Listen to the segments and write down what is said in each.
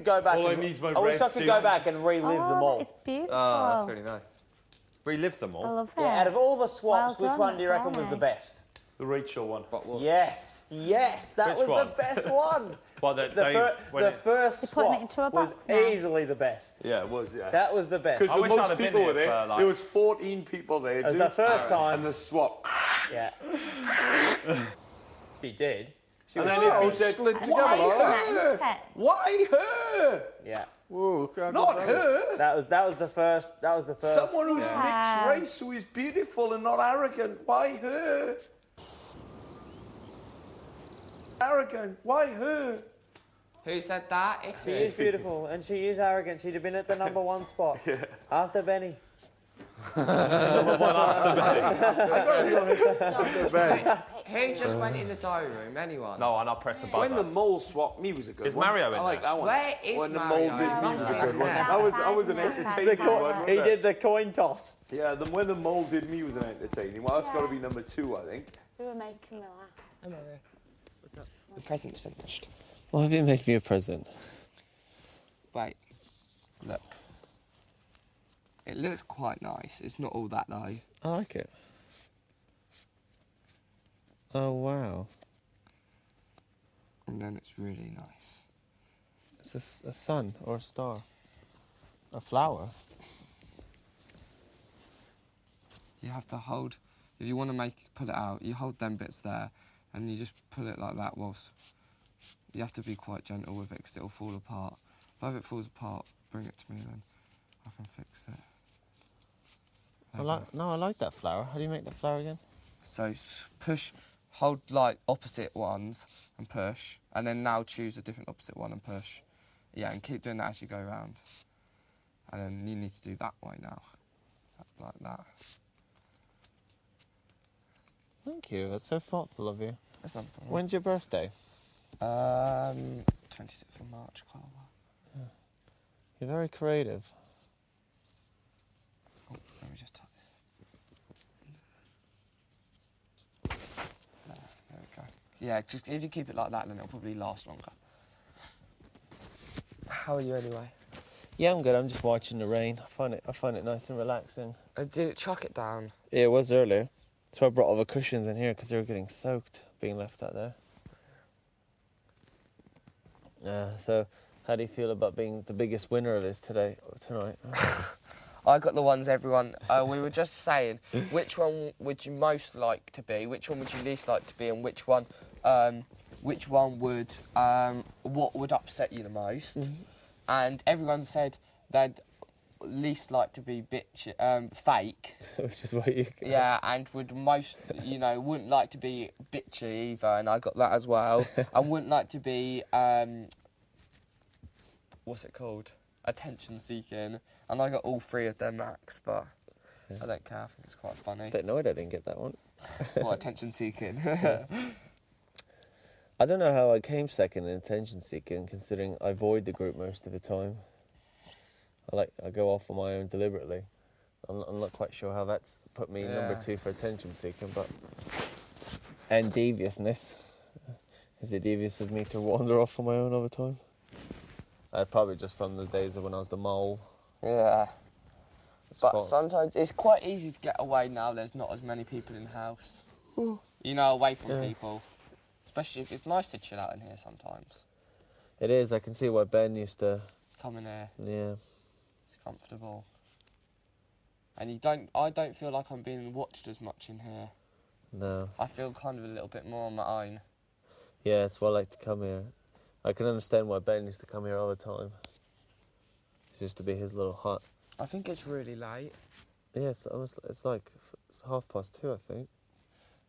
Go back. All I need is my I wish I red could suit. go back and relive them all. It's beautiful. Oh, that's really nice. Relive them all. I love it. Yeah, out of all the swaps, Well which done, one do you reckon was Florrie. the best? The Rachel one. Yes, that Which was one? the best one. Well, The first You're putting it swap into a was box now. easily the best. Yeah, it was, yeah. That was the best. Because I wish I'd most have been people here were there. for, like- There was 14 people there, It was dude. the first time. And the swap. Yeah. She did. She And was then if you so- said, Why why her? her? Why her? Yeah. Whoa, not her. That was the first. That was the first. Someone who's mixed race, who is beautiful and not arrogant. Why her? Arrogant. Why her? Who said that? She is beautiful and she is arrogant. She'd have been at the #1 spot after Benny. Who just went in the diary room? Anyone? No, and I'll press the buzzer. When the mole swapped me was a good Is one. Mario in I like there? that one. Where is When the Mario? mole did me was Must a be good in one. there. That was an entertaining one. He wasn't did it? the coin toss. Yeah, when the mole did me was an entertaining one. That's got to be number 2, I think. We were making me laugh. The present's finished. Why have you made me a present? Wait. Look. It looks quite nice. It's not all that though. I like it. Oh wow! And then it's really nice. It's a sun or a star, a flower. You have to hold, if you want to pull it out, you hold them bits there and you just pull it like that whilst, you have to be quite gentle with it because it'll fall apart. If it falls apart, bring it to me then I can fix it. I like that flower. How do you make that flower again? So push, hold like opposite ones and push, and then now choose a different opposite one and push. Yeah, and keep doing that as you go around. And then you need to do that way now, like that. Thank you. That's so thoughtful of you. That's not When's your birthday? 26th of March, quite a while. You're very creative. Oh, let me just tap this. There we go. Yeah, just if you keep it like that, then it'll probably last longer. How are you anyway? Yeah, I'm good. I'm just watching the rain. I find it nice and relaxing. Did it chuck it down? Yeah, it was earlier. So I brought all the cushions in here because they were getting soaked being left out there. So how do you feel about being the biggest winner of this tonight? I got the ones everyone. We were just saying, which one would you most like to be? Which one would you least like to be? And which one would what would upset you the most? Mm-hmm. And everyone said they'd least like to be fake. Which is what you got. Yeah, and would most, wouldn't like to be bitchy either, and I got that as well. And wouldn't like to be, what's it called? Attention seeking. And I got all 3 of them, Max, but I don't care. I think it's quite funny. Bit annoyed I didn't get that one. What, attention seeking? I don't know how I came second in attention seeking, considering I avoid the group most of the time. I go off on my own deliberately. I'm not quite sure how that's put me number 2 for attention seeking, but and deviousness. Is it devious of me to wander off on my own all the time? Probably just from the days of when I was the mole. Yeah. But But sometimes it's quite easy to get away now. There's not as many people in the house. Away from people. Especially if it's nice to chill out in here sometimes. it is. I can see why Ben used to. Come in here. Yeah. It's comfortable. And I don't feel like I'm being watched as much in here. No. I feel kind of a little bit more on my own. Yeah, that's why I like to come here. I can understand why Ben used to come here all the time. It used to be his little hut. I think it's really late. Yeah, it's 2:30, I think.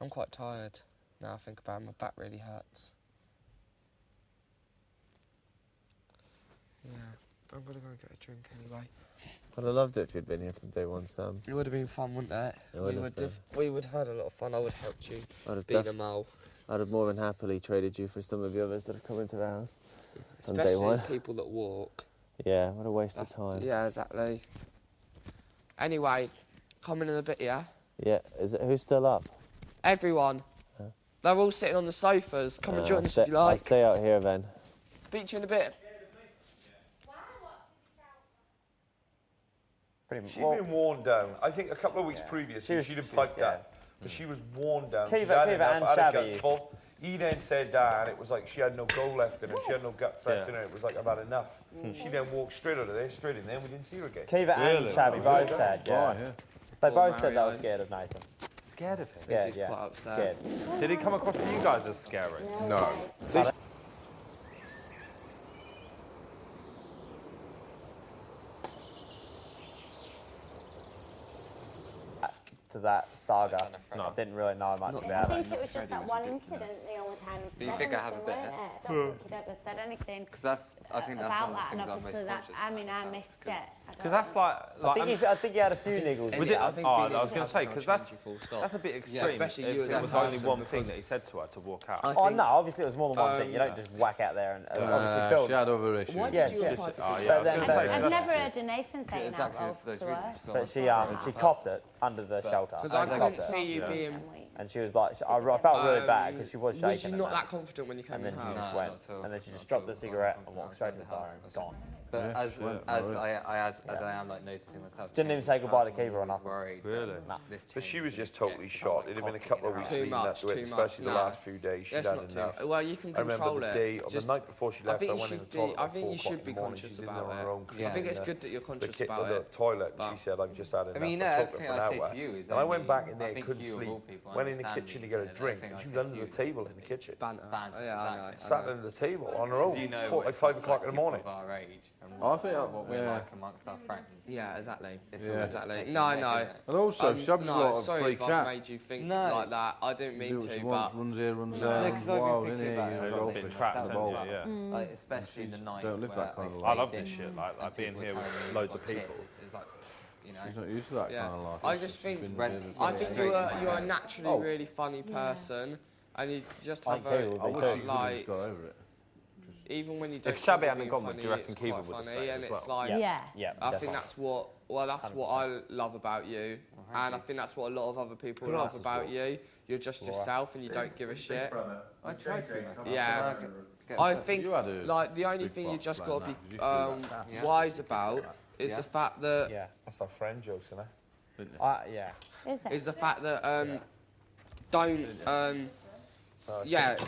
I'm quite tired now I think about it. My back really hurts. Yeah, I'm going to go and get a drink anyway. I'd have loved it if you'd been here from day one, Sam. It would have been fun, wouldn't it? We would have had a lot of fun. I would have helped you being a mole. I'd have more than happily traded you for some of the others that have come into the house on day Especially one. people that walk. Yeah, what a waste of time. Yeah, exactly. Anyway, coming in a bit, yeah? Yeah, who's still up? Everyone. They're all sitting on the sofas. Come and join us if you I'll like. stay out here then. Speak to you in a bit. pretty much. She'd been worn down. I think a couple of weeks previous, she'd have piped scared. that. But she was worn down. Kiva She'd had and enough, had her Shabby. guts full. He then said that, and it was like she had no goal left in her. She had no guts left in her. It was like, I've had enough. She then walked straight out of there, straight in there, and we didn't see her again. Kiva and Shabby both said, yeah. They both said they were Mario. scared of Nathan. Scared of him? Scared, He's yeah. quite upset. Scared. Did he come across to you guys as scary? No. To that saga. No. I didn't really know much I about it. think it was just that one incident the only time. But you think I have a bit, I don't think you'd ever said anything Because I think that's about one of that, the and things I'm obviously most that, conscious I about. mean, I missed it. Because that's like I think he had a few niggles. was it? I think Oh, being I was going able to say to because change that's you full stop. that's a bit extreme. especially if you as it a was only person, one thing because that he said to her to walk out. I Oh think- no, obviously it was more than one thing. You don't just whack out there and obviously build. Shadow issue. Why Yeah, did you yeah. apply for Oh, this? yeah, I But was then- going to say. I've 'cause never heard a Nathan saying Exactly that for those to her. reasons. But she copped it under the shelter. Because I Copped couldn't it. see you being... And she was like, I felt really bad because she was shaking. Was you and not that confident when you came And in then the she house? just No, went, not at all. and then she just Not dropped at the all. cigarette Not and walked confident straight to the outside bar the and house. gone. But as I am like noticing myself, Didn't even changing say goodbye to personally, Kiva or I was nothing. worried that Really? this But she change was would just totally get shot. quite It'd have been a cocky couple of in weeks her Too leading much, up to it, too especially much, the no. last few days. She'd It's had not too enough. Well, you can I remember control the it. day, on the Just- night before she I left, think I you went in the should be- toilet I at think 4 you should o'clock in be the morning. conscious She's in there about on it. her own. I Yeah. think it's Yeah. good that you're The conscious kid about the it. toilet, but- she said, I've just had enough. I mean, I no, took her everything for an I say hour. to you is And I went only- back in I there, think couldn't you of all sleep. people Went in the understand kitchen me, to get a and drink, everything and I she was say under to the you table is in the kitchen. Banter. Banter, Oh, yeah, I know. exactly. Sat under the table on her own, You know 4 what it's 5 like o'clock in the people morning. of our age and I think what we're yeah. like amongst our friends. Yeah, exactly. It's Yeah. all just Exactly. taking No, the mick, no. isn't it? And also, Shab's no, sort of sorry free if I've cat. made you think No. like that. I didn't mean Do what she to, wants, but runs here, runs No. there. No, because I've wild, been thinking innit? about You it a go lot off bit and trapped, myself the as haven't well. you? Yeah. Like, especially in the night don't live where that kind of stayed life. I love this in shit, like and being people here were with telling me loads what of people. it is. It's like, you know. She's not used to that Yeah. kind of life. I It's just think- been Rents- really- I think Straight to my you're a head. naturally Oh. really funny person, and you just I have think Kiva would I be wish too. she could have like got over it. even when you don't. If think Shabby you're hadn't being gone, funny, do you reckon it's Kiva quite would have funny, stayed and as it's well? like Yeah. Yeah, I think definitely. that's what I love about you, and I think that's what a lot of other people Who love else has about walked? you. You're just yourself, and you don't give a shit. I try to be myself. Yeah. but I think You had a like the only big thing you box just like got to that, 'cause be you feel like that. Yeah. wise about is Yeah. the fact that Yeah. That's our friend jokes, isn't it? Yeah. Is it? is the fact that don't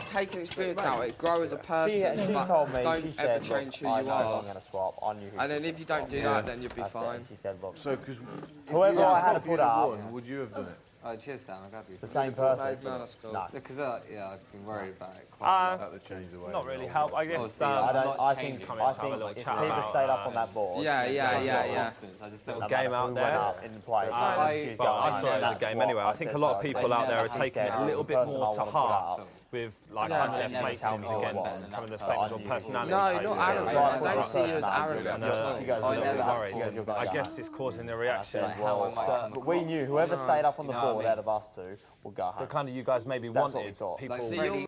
take an experience out of it, grow as a person, She but told me, don't she ever said, change who look, I you know are. I'm going to swap. I knew who And then she if you was don't swap. do that, then you'll be That's it. fine. And she said, look, So, because whoever I had to put up, would you have done it? Oh, cheers, Sam. I'm glad you the said same person. No, that's cool. No. Because I've been worried about it quite a lot. That would change the way. Not you really roll. help. I guess Obviously, I I'm don't. not I think. changing coming I to have a little think if chat Kiva about, stayed up on that board. Yeah. Confidence. I just don't no Okay. matter game out who there. went up in the place. I she was but going I in, saw it and as a that's game what anyway. I think said a lot to of her. people out there are She taking said, it a little the bit person I more to wanna put heart up, with like Yeah. having Never mates tell me what it against was. having the I stages knew on you personality. No, type not shit. arrogant. Right, I don't see you as arrogant. She goes, I "Look, never you're had worried." She goes, thoughts "You'll that go I home." guess it's causing the I reaction. said, how I might come but we across. knew whoever stayed up on the You know what I board mean? out of us two will go home. But kind of you guys maybe That's what we wanted thought. people. Like, See, really- you're-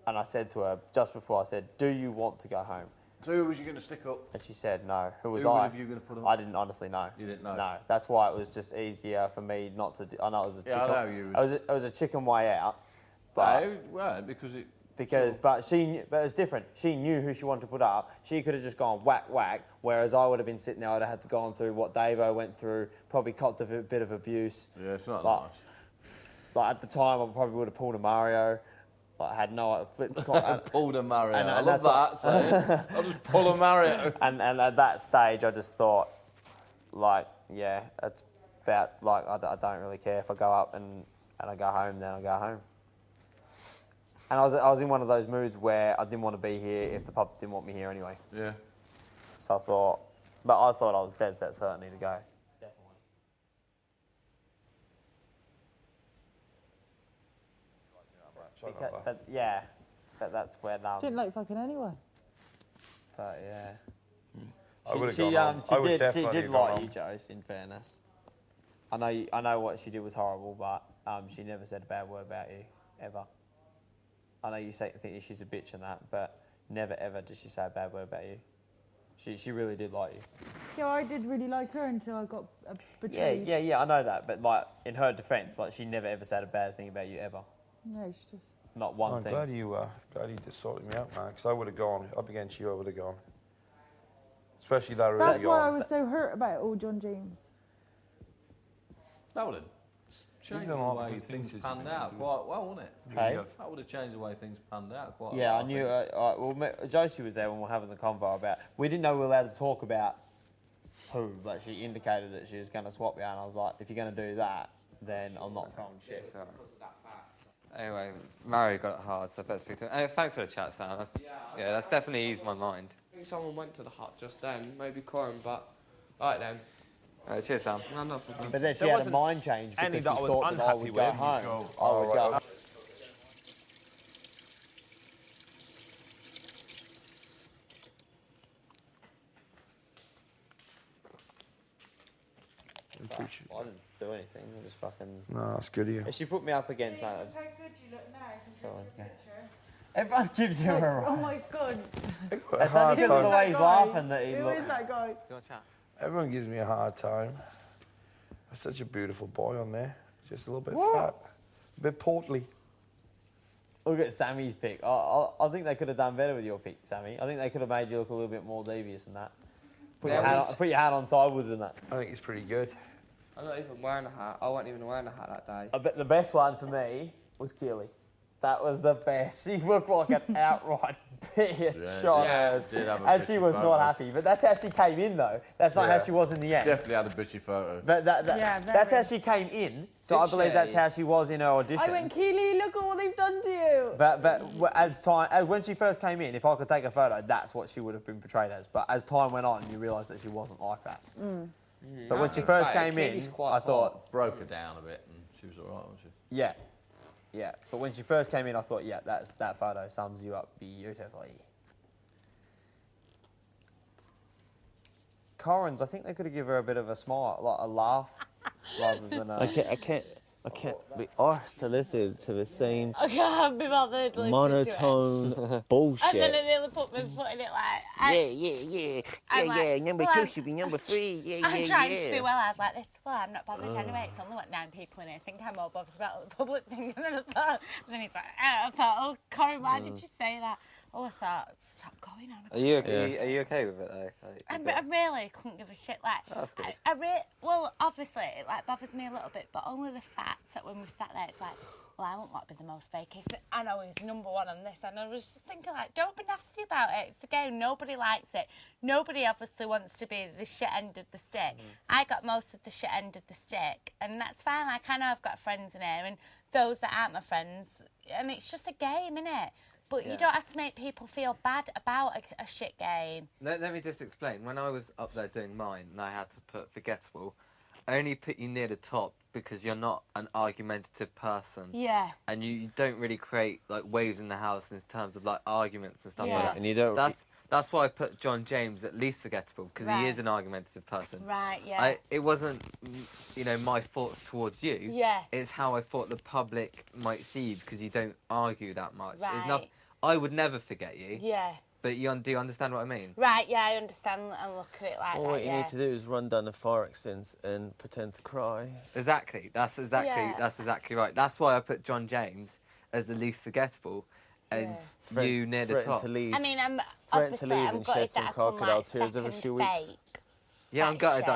And I said to her just before, I said, "Do you want to go home?" So, who was you going to stick up? And she said, "No." Who was Who I? were you going to put up? I didn't honestly know. You didn't know? No, that's why it was just easier for me not to. I know it was a chicken. Yeah, I know you was- It was a chicken way out, but No, well, because it. but it was different. She knew who she wanted to put up. She could have just gone whack whack, whereas I would have been sitting there. I'd have had to go on through what Davo went through. Probably copped a bit of abuse. Yeah, it's not Like, nice. like at the time, I probably would have pulled a Mario. Like, I had no flipped. Pulled a Mario. and I love that's that. So I'll just pull a Mario. And at that stage, I just thought, like, yeah, it's about, like, I don't really care if I go up and I go home, then I go home. And I was in one of those moods where I didn't want to be here if the pub didn't want me here anyway. Yeah. So I thought I was dead set certainly to go. Definitely. That's where Didn't like fucking anyone. But yeah. I would've She gone home. I would did definitely did gone like home. you, Joyce, in fairness. I know what she did was horrible, but she never said a bad word about you, ever. I know you think she's a bitch and that, but never ever did she say a bad word about you. She really did like you. Yeah, I did really like her until I got betrayed. Yeah, I know that, but like in her defence, like she never ever said a bad thing about you ever. No, she just... Not one I'm thing. glad you just sorted me out, man, because I would have gone up against you. I would have gone. especially that early That's why I on. was so hurt about it all, John James. That would have changed the done a lot of way good things things panned since out we've quite well, wouldn't it? Hey? That would have changed the way things panned out quite Yeah, well. I knew. think. Well, Josie was there when we were having the convo about. We didn't know we were allowed to talk about who, but she indicated that she was going to swap you, and I was like, if you're going to do that, then I'm not throwing shit. So, anyway, Mario got it hard, so I better speak to him. Thanks for the chat, Sam. That's definitely eased my mind. I think someone went to the hut just then, maybe Corin, but right then. Cheers, Sam. No, no, for But then she There had a wasn't mind change any because that she I was thought that I unhappy would go with. home. I would go. I didn't do anything. I just fucking. No, that's good of you. If she put me up against that, How good you look now so, yeah. Everyone gives you a Oh run. my god. It's only because of the way he's laughing that he Who looks. is that guy? Do you want to chat? Everyone gives me a hard time. There's such a beautiful boy on there. Just a little bit fat. A bit portly. Look at Sammy's pick. I think they could have done better with your pick, Sammy. I think they could have made you look a little bit more devious than that. Put your hat on sideways and that. I think he's pretty good. I'm not even wearing a hat. I wasn't even wearing a hat that day. I bet the best one for me was Keely. That was the best. She looked like an outright bitch on hers. Did have a And she bitchy was photo. not happy. But that's how she came in, though. That's not how she was in the end. Definitely had a bitchy photo. But Yeah, that's how very. she came in. So Did I believe that's she? how she was in her audition. I went, Keely, look at what they've done to you. But as when she first came in, if I could take a photo, that's what she would have been portrayed as. But as time went on, you realise that she wasn't like that. But when she first came in, I thought, Broke her down a bit and she was alright, wasn't she? yeah. Yeah, but when she first came in, I thought, yeah, that photo sums you up beautifully. Corin's, I think they could have given her a bit of a smile, like a laugh, rather than a... I can't be arsed to listen to the same I can't be bothered listening monotone to it. And then bullshit. they'll put me putting it like. I'm like, Number well, two should be number 3. I'm trying to be well as like this. Well, I'm not bothered anyway. It's only what 9 people in here. I think I'm more bothered about what the public think. And then he's like, I thought, oh, Corin, why did you say that? Oh, I thought, stop going on. Are you okay? Are you okay with it though? I really couldn't give a shit. Like, That's good. Well, obviously, it like bothers me a little bit, but only the fact that when we sat there, it's like, well, I won't want to be the most fake. I know he's number one on this, and I was just thinking, like, don't be nasty about it. It's a game. Nobody likes it. Nobody obviously wants to be the shit end of the stick. I got most of the shit end of the stick, and that's fine. Like, I know I've got friends in here, and those that aren't my friends, and it's just a game, innit? But you don't have to make people feel bad about a shit game. Let me just explain. When I was up there doing mine and I had to put forgettable, I only put you near the top because you're not an argumentative person. Yeah. And you don't really create like waves in the house in terms of like arguments and stuff like that. And you don't. That's why I put John James at least forgettable because he is an argumentative person. Right, yeah. It wasn't, my thoughts towards you. Yeah. It's how I thought the public might see you because you don't argue that much. Right. It's not. I would never forget you. Yeah. But do you understand what I mean? Right, yeah, I understand and look at it like All that, what you yeah. need to do is run down the fire accidents and pretend to cry. Exactly. That's exactly right. That's why I put John James as the least forgettable, and you near the Threaten top. to leave. I mean, I'm Threaten to obviously leave I'm and gutted shed some that I come, crocodile like, tears every second few weeks. fake. Yeah, I'm That gutted. shit.